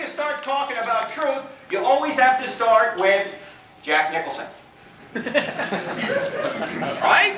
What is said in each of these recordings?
You start talking about truth, you always have to start with Jack Nicholson. Right?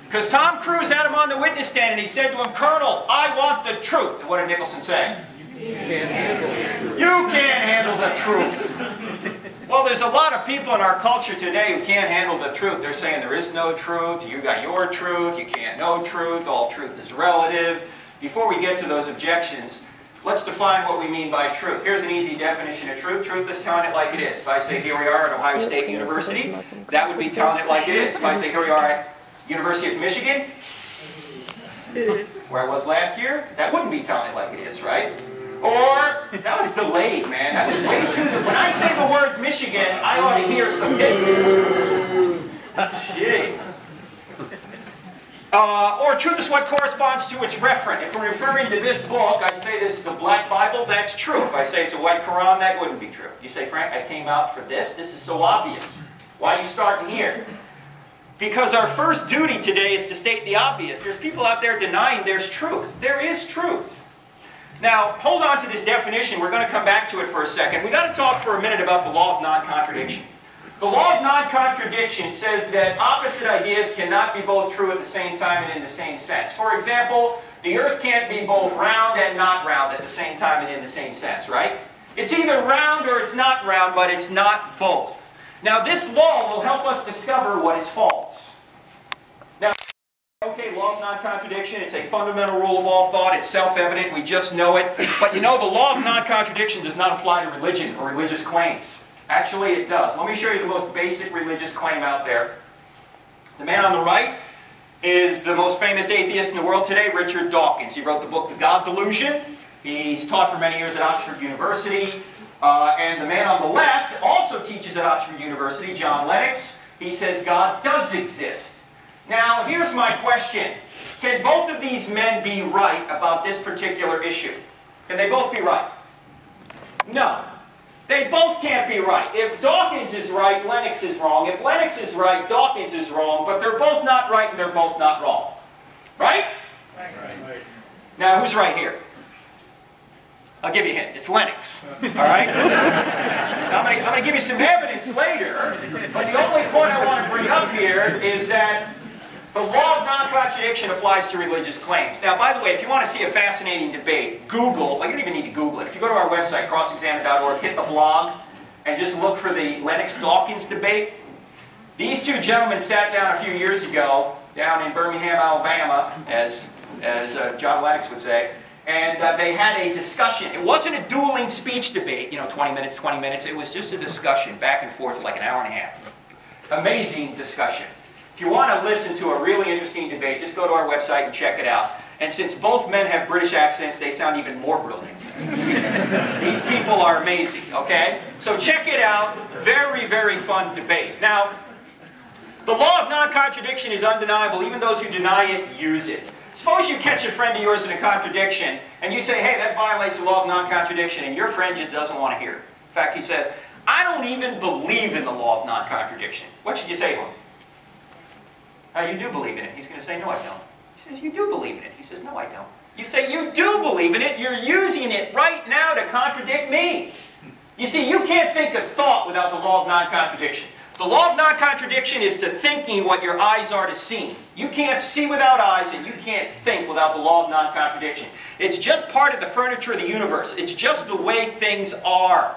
Because Tom Cruise had him on the witness stand and he said to him, "Colonel, I want the truth." And what did Nicholson say? You can't handle the truth. You can't handle the truth. Well, there's a lot of people in our culture today who can't handle the truth. They're saying there is no truth, you got your truth, you can't know truth, all truth is relative. Before we get to those objections, let's define what we mean by truth. Here's an easy definition of truth. Truth is telling it like it is. If I say here we are at Ohio State University, that would be telling it like it is. If I say here we are at University of Michigan, where I was last year, that wouldn't be telling it like it is, right? Or, that was delayed, man. That was way too delayed. When I say the word Michigan, I ought to hear some hisses. Gee. Or truth is what corresponds to its referent. If we're referring to this book, I say this is a black Bible, that's true. If I say it's a white Quran, that wouldn't be true. You say, "Frank, I came out for this. This is so obvious. Why are you starting here?" Because our first duty today is to state the obvious. There's people out there denying there's truth. There is truth. Now, hold on to this definition. We're going to come back to it for a second. We've got to talk for a minute about the law of non-contradiction. The law of non-contradiction says that opposite ideas cannot be both true at the same time and in the same sense. For example, the earth can't be both round and not round at the same time and in the same sense, right? It's either round or it's not round, but it's not both. Now, this law will help us discover what is false. Now, okay, law of non-contradiction, it's a fundamental rule of all thought, it's self-evident, we just know it. But you know, the law of non-contradiction does not apply to religion or religious claims. Actually, it does. Let me show you the most basic religious claim out there. The man on the right is the most famous atheist in the world today, Richard Dawkins. He wrote the book, The God Delusion. He's taught for many years at Oxford University. And the man on the left also teaches at Oxford University, John Lennox. He says God does exist. Now, here's my question. Can both of these men be right about this particular issue? Can they both be right? No. They both can't be right. If Dawkins is right, Lennox is wrong. If Lennox is right, Dawkins is wrong. But they're both not right and they're both not wrong. Right? Right. Now, who's right here? I'll give you a hint. It's Lennox. All right? I'm going to give you some evidence later. But the only point I want to bring up here is that the law of non-contradiction applies to religious claims. Now, by the way, if you want to see a fascinating debate, Google, well, you don't even need to Google it. If you go to our website, crossexamine.org, hit the blog, and just look for the Lennox-Dawkins debate. These two gentlemen sat down a few years ago, down in Birmingham, Alabama, as John Lennox would say, and they had a discussion. It wasn't a dueling speech debate, you know, 20 minutes, 20 minutes. It was just a discussion, back and forth, like an hour and a half. Amazing discussion. If you want to listen to a really interesting debate, just go to our website and check it out. And since both men have British accents, they sound even more brilliant. These people are amazing, okay? So check it out. Very, very fun debate. Now, the law of non-contradiction is undeniable. Even those who deny it use it. Suppose you catch a friend of yours in a contradiction, and you say, "Hey, that violates the law of non-contradiction," and your friend just doesn't want to hear it. In fact, he says, "I don't even believe in the law of non-contradiction." What should you say to him? You do believe in it. He's going to say, "No, I don't." He says, "You do believe in it." He says, "No, I don't." You say, "You do believe in it. You're using it right now to contradict me." You see, you can't think a thought without the law of non-contradiction. The law of non-contradiction is to thinking what your eyes are to seeing. You can't see without eyes, and you can't think without the law of non-contradiction. It's just part of the furniture of the universe. It's just the way things are.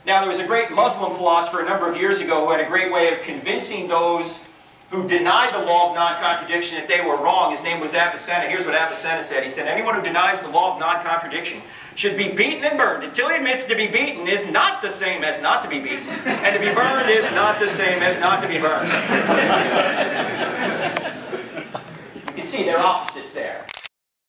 Now, there was a great Muslim philosopher a number of years ago who had a great way of convincing those who denied the law of non-contradiction that they were wrong. His name was Avicenna. Here's what Avicenna said. He said, "Anyone who denies the law of non-contradiction should be beaten and burned until he admits to be beaten is not the same as not to be beaten, and to be burned is not the same as not to be burned." You can see they're opposites there.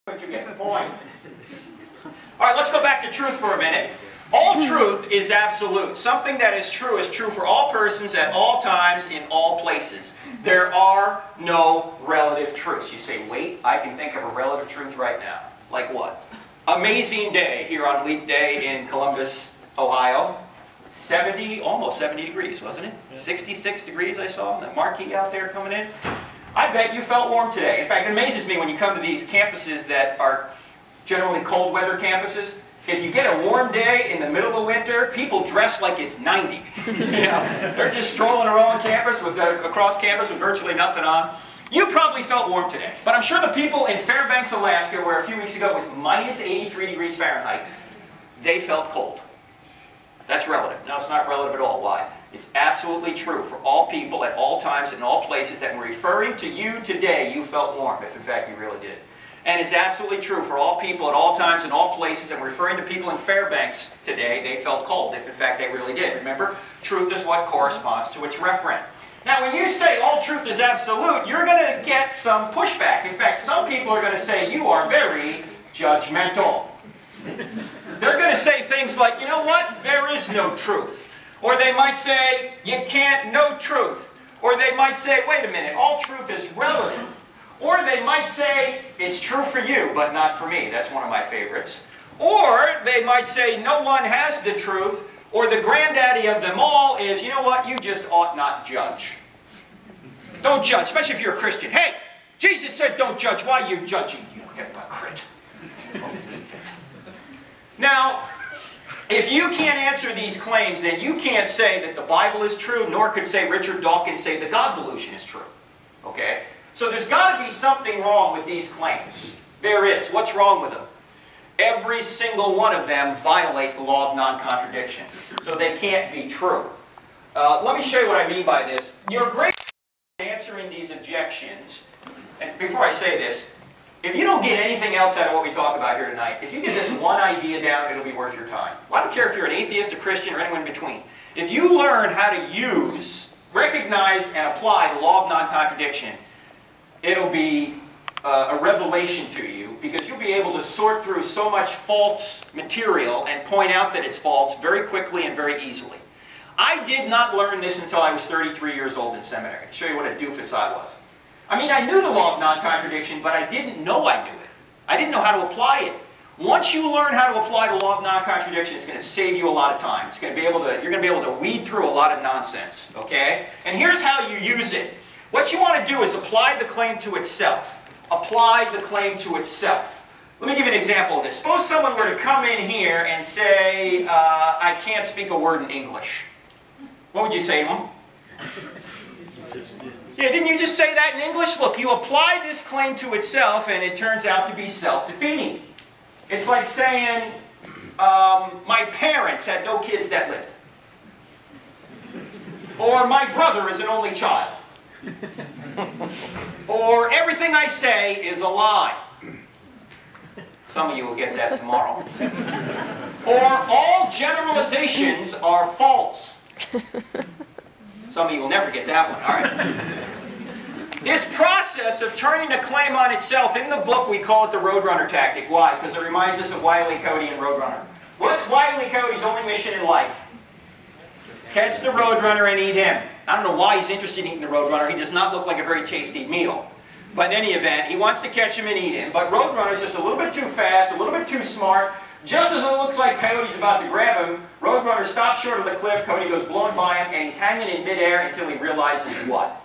But you get the point. All right, let's go back to truth for a minute. All truth is absolute. Something that is true for all persons at all times in all places. There are no relative truths. You say, "Wait, I can think of a relative truth right now." Like what? Amazing day here on Leap Day in Columbus, Ohio. Almost 70 degrees, wasn't it? 66 degrees I saw on the marquee out there coming in. I bet you felt warm today. In fact, it amazes me when you come to these campuses that are generally cold weather campuses. If you get a warm day in the middle of winter, people dress like it's 90. You know, they're just strolling around campus across campus with virtually nothing on. You probably felt warm today, but I'm sure the people in Fairbanks, Alaska, where a few weeks ago it was minus 83 degrees Fahrenheit, they felt cold. That's relative. No, it's not relative at all. Why? It's absolutely true for all people at all times in all places that when referring to you today, you felt warm, if in fact you really did. And it's absolutely true for all people at all times in all places, and referring to people in Fairbanks today, they felt cold, if in fact they really did. Remember, truth is what corresponds to its referent. Now, when you say all truth is absolute, you're going to get some pushback. In fact, some people are going to say you are very judgmental. They're going to say things like, you know what, there is no truth. Or they might say, you can't know truth. Or they might say, wait a minute, all truth is relative. Or they might say, it's true for you, but not for me. That's one of my favorites. Or they might say, no one has the truth. Or the granddaddy of them all is, you know what, you just ought not judge. Don't judge, especially if you're a Christian. Hey, Jesus said don't judge. Why are you judging, you hypocrite? Now, if you can't answer these claims, then you can't say that the Bible is true, nor could say Richard Dawkins say the God delusion is true. Okay? So there's got to be something wrong with these claims. There is. What's wrong with them? Every single one of them violate the law of non-contradiction. So they can't be true. Let me show you what I mean by this. You're great at answering these objections. And before I say this, if you don't get anything else out of what we talk about here tonight, if you get this one idea down, it'll be worth your time. Well, I don't care if you're an atheist, a Christian, or anyone in between. If you learn how to use, recognize, and apply the law of non-contradiction, it'll be a revelation to you, because you'll be able to sort through so much false material and point out that it's false very quickly and very easily. I did not learn this until I was 33 years old in seminary. To show you what a doofus I was. I mean, I knew the law of non-contradiction, but I didn't know I knew it. I didn't know how to apply it. Once you learn how to apply the law of non-contradiction, it's going to save you a lot of time. It's going to be able to, you're going to be able to weed through a lot of nonsense. Okay? And here's how you use it. What you want to do is apply the claim to itself. Apply the claim to itself. Let me give you an example of this. Suppose someone were to come in here and say, I can't speak a word in English. What would you say to them? Yeah, didn't you just say that in English? Look, you apply this claim to itself and it turns out to be self-defeating. It's like saying, my parents had no kids that lived. Or my brother is an only child. Or everything I say is a lie. Some of you will get that tomorrow. Or all generalizations are false. Some of you will never get that one. All right. This process of turning a claim on itself, in the book we call it the Roadrunner tactic. Why? Because it reminds us of Wile E. Coyote and Roadrunner. What's Wile E. Coyote's only mission in life? Catch the Roadrunner and eat him. I don't know why he's interested in eating the Roadrunner. He does not look like a very tasty meal. But in any event, he wants to catch him and eat him. But Roadrunner's just a little bit too fast, a little bit too smart. Just as it looks like Coyote's about to grab him, Roadrunner stops short of the cliff, Coyote goes blowing by him, and he's hanging in midair until he realizes what?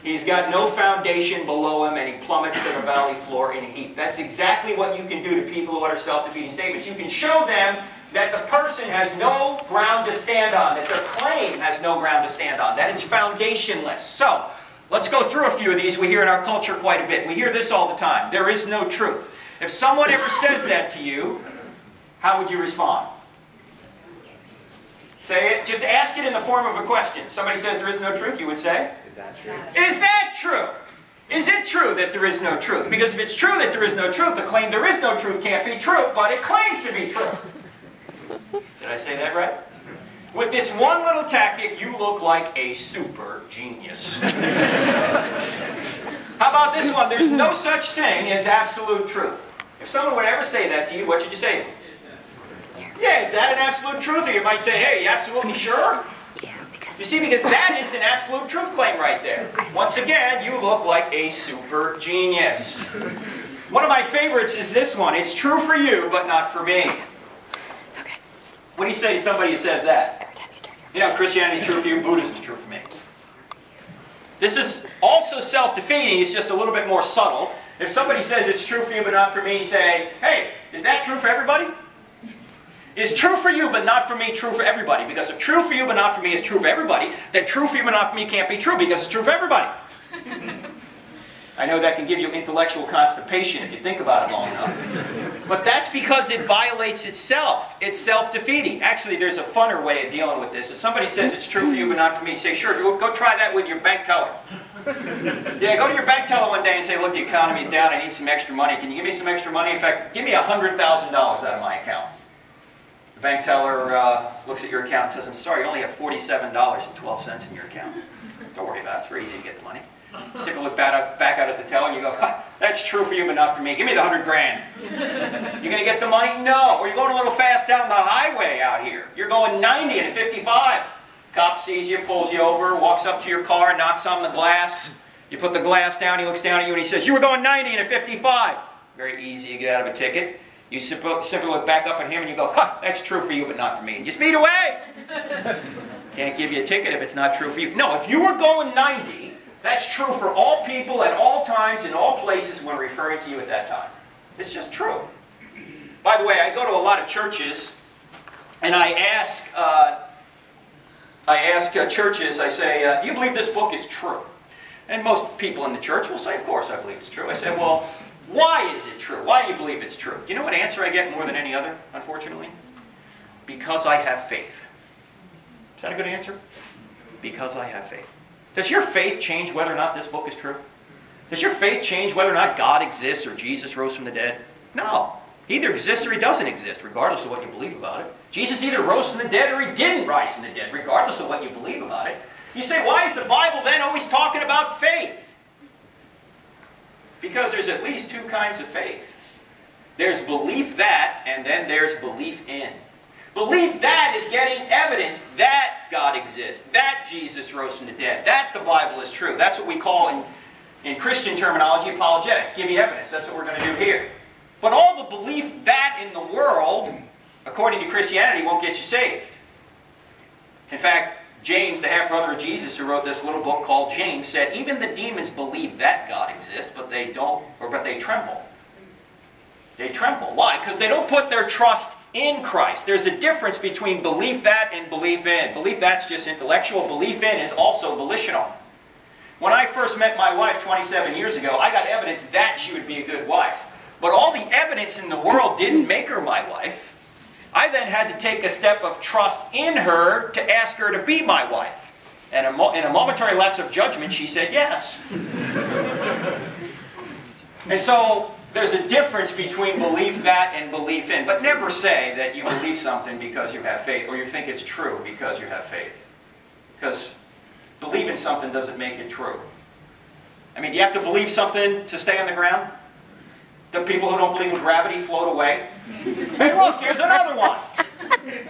He's got no foundation below him, and he plummets to the valley floor in a heap. That's exactly what you can do to people who utter self-defeating statements. You can show them that the person has no ground to stand on, that their claim has no ground to stand on, that it's foundationless. So, let's go through a few of these we hear in our culture quite a bit. We hear this all the time. There is no truth. If someone ever says that to you, how would you respond? Say it. Just ask it in the form of a question. Somebody says there is no truth, you would say? Is that true? Is that true? Is it true that there is no truth? Because if it's true that there is no truth, the claim there is no truth can't be true, but it claims to be true. Did I say that right? With this one little tactic, you look like a super genius. How about this one? There's no such thing as absolute truth. If someone would ever say that to you, what should you say to them? Yeah, is that an absolute truth? Or you might say, hey, you absolutely sure? You see, because that is an absolute truth claim right there. Once again, you look like a super genius. One of my favorites is this one. It's true for you, but not for me. What do you say to somebody who says that? You know, Christianity is true for you, Buddhism is true for me. This is also self-defeating, it's just a little bit more subtle. If somebody says it's true for you but not for me, say, hey, is that true for everybody? Is true for you but not for me true for everybody? Because if true for you but not for me is true for everybody, then true for you but not for me can't be true because it's true for everybody. I know that can give you intellectual constipation if you think about it long enough. But that's because it violates itself. It's self-defeating. Actually, there's a funner way of dealing with this. If somebody says it's true for you but not for me, say, sure, go try that with your bank teller. Yeah, go to your bank teller one day and say, look, the economy's down, I need some extra money. Can you give me some extra money? In fact, give me $100,000 out of my account. The bank teller looks at your account and says, I'm sorry, you only have $47.12 in your account. Don't worry about it, it's very easy to get the money. You take a look back out at the teller and you go, that's true for you but not for me. Give me the 100 grand. You're going to get the money? No. Or you're going a little fast down the highway out here. You're going 90 and 55. Cop sees you, pulls you over, walks up to your car, knocks on the glass. You put the glass down, he looks down at you and he says, you were going 90 and 55. Very easy to get out of a ticket. You simply look back up at him and you go, that's true for you but not for me. And you speed away. Can't give you a ticket if it's not true for you. No, if you were going 90, that's true for all people at all times in all places when referring to you at that time. It's just true. By the way, I go to a lot of churches and I ask churches, I say, do you believe this book is true? And most people in the church will say, of course I believe it's true. I say, well, why is it true? Why do you believe it's true? Do you know what answer I get more than any other, unfortunately? Because I have faith. Is that a good answer? Because I have faith. Does your faith change whether or not this book is true? Does your faith change whether or not God exists or Jesus rose from the dead? No. He either exists or he doesn't exist, regardless of what you believe about it. Jesus either rose from the dead or he didn't rise from the dead, regardless of what you believe about it. You say, why is the Bible then always talking about faith? Because there's at least two kinds of faith. There's belief that, and then there's belief in. Belief that is getting evidence that God exists, that Jesus rose from the dead, that the Bible is true. That's what we call in Christian terminology apologetics. Give you evidence. That's what we're going to do here. But all the belief that in the world, according to Christianity, won't get you saved. In fact, James, the half-brother of Jesus, who wrote this little book called James, said, even the demons believe that God exists, but they tremble. They tremble. Why? Because they don't put their trust in Christ. There's a difference between belief that and belief in. Belief that's just intellectual. Belief in is also volitional. When I first met my wife 27 years ago, I got evidence that she would be a good wife. But all the evidence in the world didn't make her my wife. I then had to take a step of trust in her to ask her to be my wife. And in a momentary lapse of judgment, she said yes. And so there's a difference between belief that and belief in. But never say that you believe something because you have faith, or you think it's true because you have faith. Because believing something doesn't make it true. I mean, do you have to believe something to stay on the ground? Do people who don't believe in gravity float away? Hey, look, there's another one.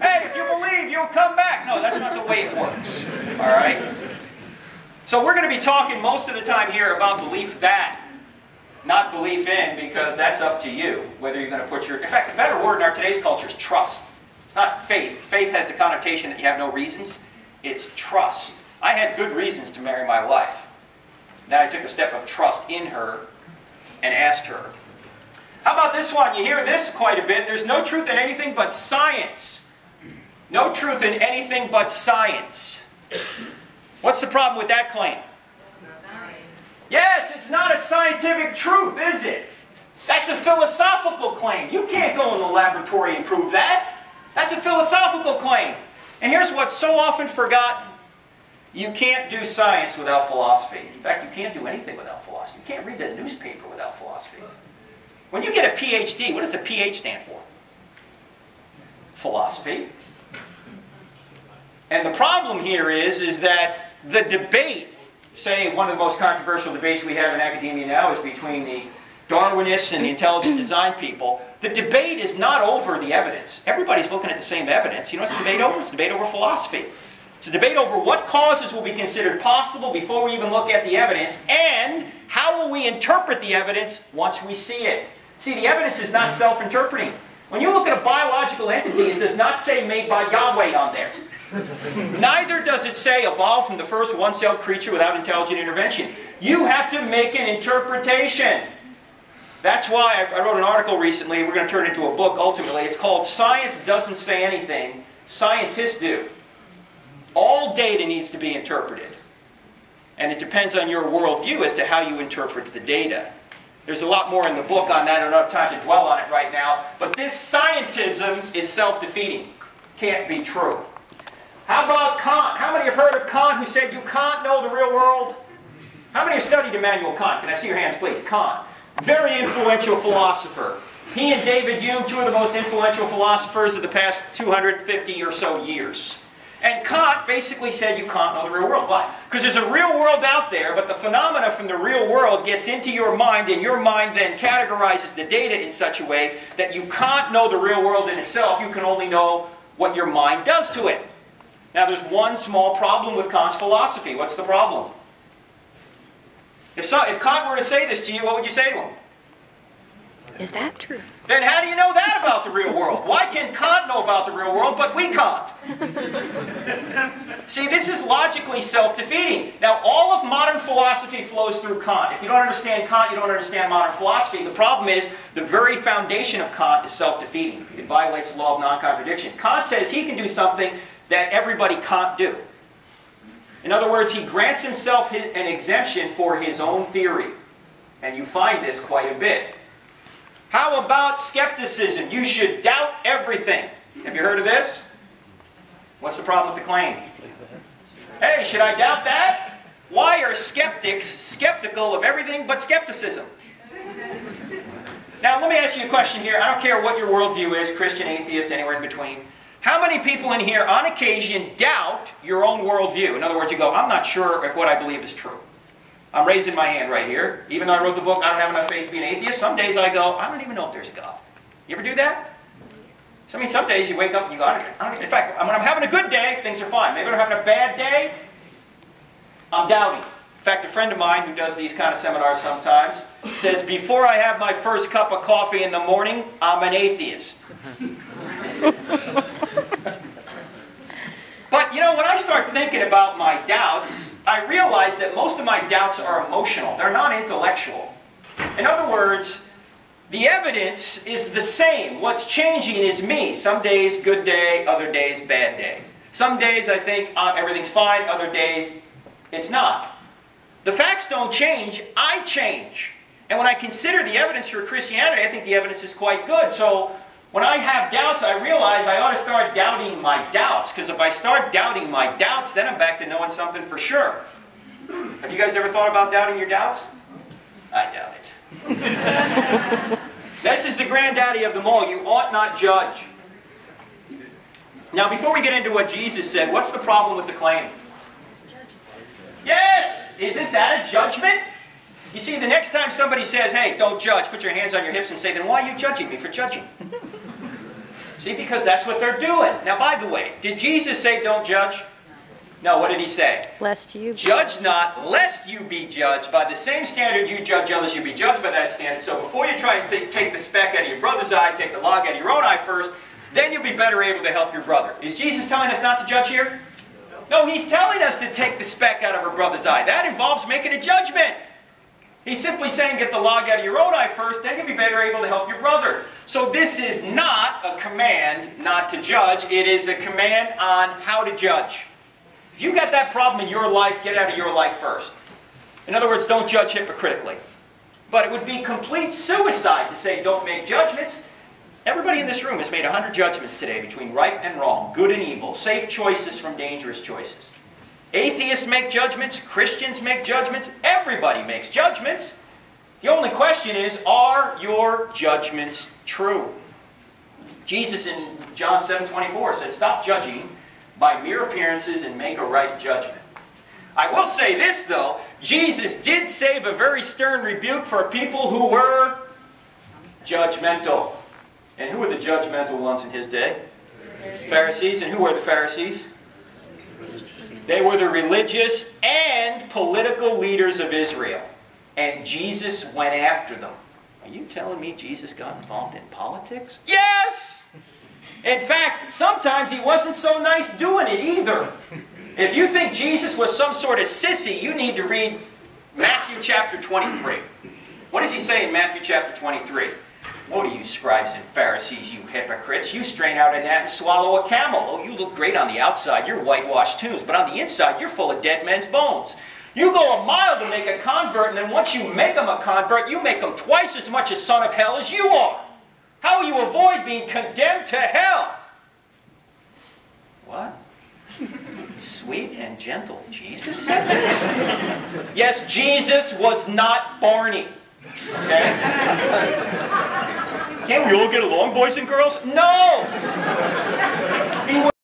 Hey, if you believe, you'll come back. No, that's not the way it works. All right? So we're going to be talking most of the time here about belief that, not belief in, because that's up to you, whether you're going to put your... In fact, the better word in our today's culture is trust. It's not faith. Faith has the connotation that you have no reasons. It's trust. I had good reasons to marry my wife. Then I took a step of trust in her and asked her. How about this one? You hear this quite a bit. There's no truth in anything but science. No truth in anything but science. What's the problem with that claim? Yes, it's not a scientific truth, is it? That's a philosophical claim. You can't go in the laboratory and prove that. That's a philosophical claim. And here's what's so often forgotten. You can't do science without philosophy. In fact, you can't do anything without philosophy. You can't read the newspaper without philosophy. When you get a PhD, what does the PH stand for? Philosophy. And the problem here is that the debate, say one of the most controversial debates we have in academia now is between the Darwinists and the intelligent design people. The debate is not over the evidence. Everybody's looking at the same evidence. You know what's the debate over? It's a debate over philosophy. It's a debate over what causes will be considered possible before we even look at the evidence, and how will we interpret the evidence once we see it. See, the evidence is not self-interpreting. When you look at a biological entity, it does not say made by Yahweh on there. Neither does it say evolved from the first one-celled creature without intelligent intervention. You have to make an interpretation. That's why I wrote an article recently, we're going to turn it into a book ultimately. It's called Science Doesn't Say Anything, Scientists Do. All data needs to be interpreted. And it depends on your worldview as to how you interpret the data. There's a lot more in the book on that. I don't have time to dwell on it right now. But this scientism is self-defeating. Can't be true. How about Kant? How many have heard of Kant who said you can't know the real world? How many have studied Immanuel Kant? Can I see your hands, please? Kant. Very influential philosopher. He and David Hume, two of the most influential philosophers of the past 250 or so years. And Kant basically said you can't know the real world. Why? Because there's a real world out there, but the phenomena from the real world gets into your mind, and your mind then categorizes the data in such a way that you can't know the real world in itself. You can only know what your mind does to it. Now there's one small problem with Kant's philosophy. What's the problem? If Kant were to say this to you, what would you say to him? Is that true? Then how do you know that about the real world? Why can Kant know about the real world, but we can't? See, this is logically self-defeating. Now, all of modern philosophy flows through Kant. If you don't understand Kant, you don't understand modern philosophy. The problem is, the very foundation of Kant is self-defeating. It violates the law of non-contradiction. Kant says he can do something that everybody can't do. In other words, he grants himself an exemption for his own theory. And you find this quite a bit. How about skepticism? You should doubt everything. Have you heard of this? What's the problem with the claim? Hey, should I doubt that? Why are skeptics skeptical of everything but skepticism? Now, let me ask you a question here. I don't care what your worldview is, Christian, atheist, anywhere in between. How many people in here, on occasion, doubt your own worldview? In other words, you go, I'm not sure if what I believe is true. I'm raising my hand right here. Even though I wrote the book, I don't have enough faith to be an atheist. Some days I go, I don't even know if there's a God. You ever do that? I mean, some days you wake up and you go, in fact, when I'm having a good day, things are fine. Maybe when I'm having a bad day, I'm doubting. In fact, a friend of mine who does these kind of seminars sometimes says, before I have my first cup of coffee in the morning, I'm an atheist. But, you know, when I start thinking about my doubts, I realize that most of my doubts are emotional. They're not intellectual. In other words, the evidence is the same. What's changing is me. Some days, good day. Other days, bad day. Some days I think everything's fine. Other days, it's not. The facts don't change. I change. And when I consider the evidence for Christianity, I think the evidence is quite good. So when I have doubts, I realize I ought to start doubting my doubts. Because if I start doubting my doubts, then I'm back to knowing something for sure. Have you guys ever thought about doubting your doubts? I doubt it. This is the granddaddy of them all. You ought not judge. Now, before we get into what Jesus said, what's the problem with the claim? Yes! Isn't that a judgment? You see, the next time somebody says, hey, don't judge, put your hands on your hips and say, then why are you judging me for judging? See, because that's what they're doing. Now, by the way, did Jesus say don't judge? No, what did he say? Lest you judge not, lest you be judged. By the same standard you judge others, you be judged by that standard. So before you try and take the speck out of your brother's eye, take the log out of your own eye first, then you'll be better able to help your brother. Is Jesus telling us not to judge here? No, he's telling us to take the speck out of our brother's eye. That involves making a judgment. He's simply saying get the log out of your own eye first, then you'll be better able to help your brother. So this is not a command not to judge. It is a command on how to judge. If you've got that problem in your life, get it out of your life first. In other words, don't judge hypocritically. But it would be complete suicide to say don't make judgments. Everybody in this room has made 100 judgments today between right and wrong, good and evil, safe choices from dangerous choices. Atheists make judgments, Christians make judgments, everybody makes judgments. The only question is, are your judgments true? Jesus in John 7:24 said, stop judging by mere appearances and make a right judgment. I will say this though, Jesus did save a very stern rebuke for people who were judgmental. And who were the judgmental ones in his day? Pharisees. And who were the Pharisees? They were the religious and political leaders of Israel. And Jesus went after them. Are you telling me Jesus got involved in politics? Yes! In fact, sometimes he wasn't so nice doing it either. If you think Jesus was some sort of sissy, you need to read Matthew chapter 23. What does he say in Matthew chapter 23? Woe to you, scribes and Pharisees, you hypocrites. You strain out a gnat and swallow a camel. Oh, you look great on the outside. You're whitewashed tombs. But on the inside, you're full of dead men's bones. You go a mile to make a convert, and then once you make them a convert, you make them twice as much a son of hell as you are. How will you avoid being condemned to hell? What? Sweet and gentle. Jesus said this? Yes, Jesus was not Barney. Okay? Can't we all get along, boys and girls? No! He was